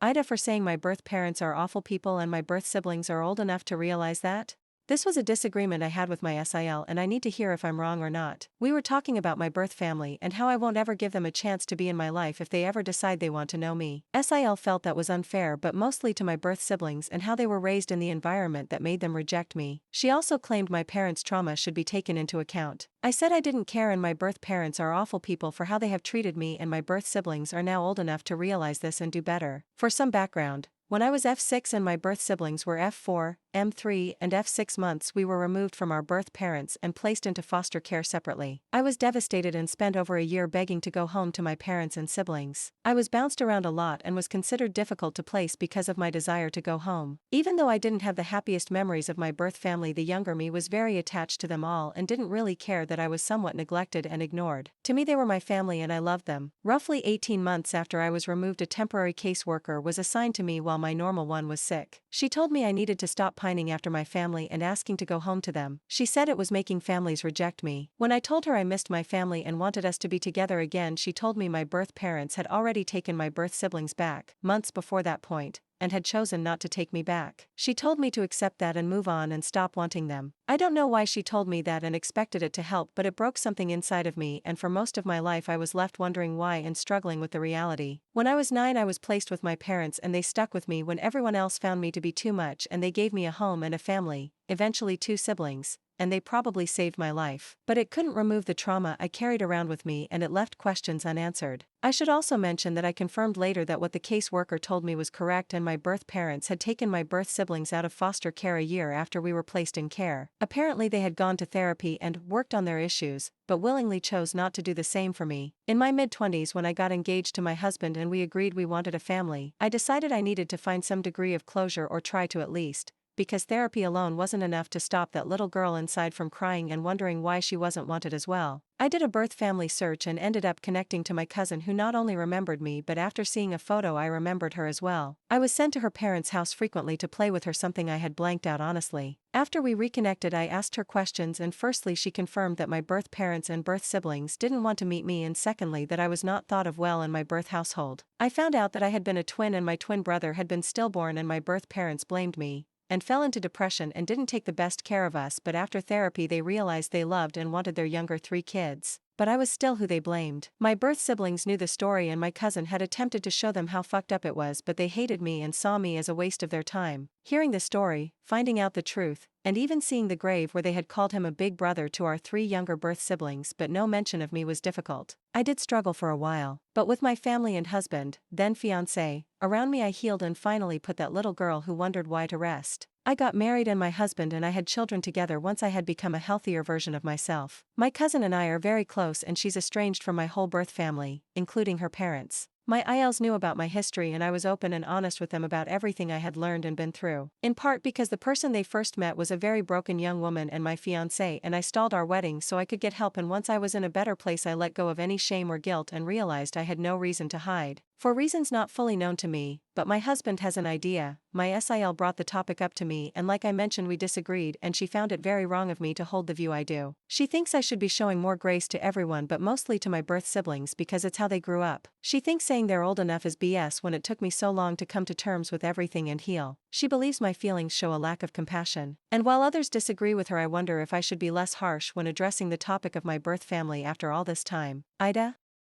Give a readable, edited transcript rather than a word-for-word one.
AITA for saying my birth parents are awful people and my birth siblings are old enough to realize that? This was a disagreement I had with my SIL and I need to hear if I'm wrong or not. We were talking about my birth family and how I won't ever give them a chance to be in my life if they ever decide they want to know me. SIL felt that was unfair but mostly to my birth siblings and how they were raised in the environment that made them reject me. She also claimed my parents' trauma should be taken into account. I said I didn't care and my birth parents are awful people for how they have treated me and my birth siblings are now old enough to realize this and do better. For some background, when I was F6 and my birth siblings were F4, M3 and F6 months we were removed from our birth parents and placed into foster care separately. I was devastated and spent over a year begging to go home to my parents and siblings. I was bounced around a lot and was considered difficult to place because of my desire to go home. Even though I didn't have the happiest memories of my birth family, the younger me was very attached to them all and didn't really care that I was somewhat neglected and ignored. To me they were my family and I loved them. Roughly 18 months after I was removed, a temporary caseworker was assigned to me while my normal one was sick. She told me I needed to stop pining after my family and asking to go home to them. She said it was making families reject me. When I told her I missed my family and wanted us to be together again, she told me my birth parents had already taken my birth siblings back, months before that point, and had chosen not to take me back. She told me to accept that and move on and stop wanting them. I don't know why she told me that and expected it to help, but it broke something inside of me, and for most of my life I was left wondering why and struggling with the reality. When I was 9 I was placed with my parents and they stuck with me when everyone else found me to be too much, and they gave me a home and a family, eventually 2 siblings, and they probably saved my life. But it couldn't remove the trauma I carried around with me and it left questions unanswered. I should also mention that I confirmed later that what the caseworker told me was correct and my birth parents had taken my birth siblings out of foster care a year after we were placed in care. Apparently they had gone to therapy and worked on their issues, but willingly chose not to do the same for me. In my mid-20s, when I got engaged to my husband and we agreed we wanted a family, I decided I needed to find some degree of closure, or try to at least, because therapy alone wasn't enough to stop that little girl inside from crying and wondering why she wasn't wanted as well. I did a birth family search and ended up connecting to my cousin, who not only remembered me but after seeing a photo I remembered her as well. I was sent to her parents' house frequently to play with her, something I had blanked out honestly. After we reconnected I asked her questions, and firstly she confirmed that my birth parents and birth siblings didn't want to meet me, and secondly that I was not thought of well in my birth household. I found out that I had been a twin and my twin brother had been stillborn, and my birth parents blamed me and fell into depression and didn't take the best care of us, but after therapy they realized they loved and wanted their younger 3 kids. But I was still who they blamed. My birth siblings knew the story and my cousin had attempted to show them how fucked up it was, but they hated me and saw me as a waste of their time. Hearing the story, finding out the truth, and even seeing the grave where they had called him a big brother to our 3 younger birth siblings but no mention of me was difficult. I did struggle for a while, but with my family and husband, then fiancé, around me I healed and finally put that little girl who wondered why to rest. I got married and my husband and I had children together once I had become a healthier version of myself. My cousin and I are very close and she's estranged from my whole birth family, including her parents. My ILs knew about my history and I was open and honest with them about everything I had learned and been through. In part because the person they first met was a very broken young woman and my fiancé, and I stalled our wedding so I could get help, and once I was in a better place I let go of any shame or guilt and realized I had no reason to hide. For reasons not fully known to me, but my husband has an idea, my SIL brought the topic up to me and like I mentioned we disagreed, and she found it very wrong of me to hold the view I do. She thinks I should be showing more grace to everyone but mostly to my birth siblings because it's how they grew up. She thinks saying they're old enough is BS when it took me so long to come to terms with everything and heal. She believes my feelings show a lack of compassion. And while others disagree with her, I wonder if I should be less harsh when addressing the topic of my birth family after all this time. AITA?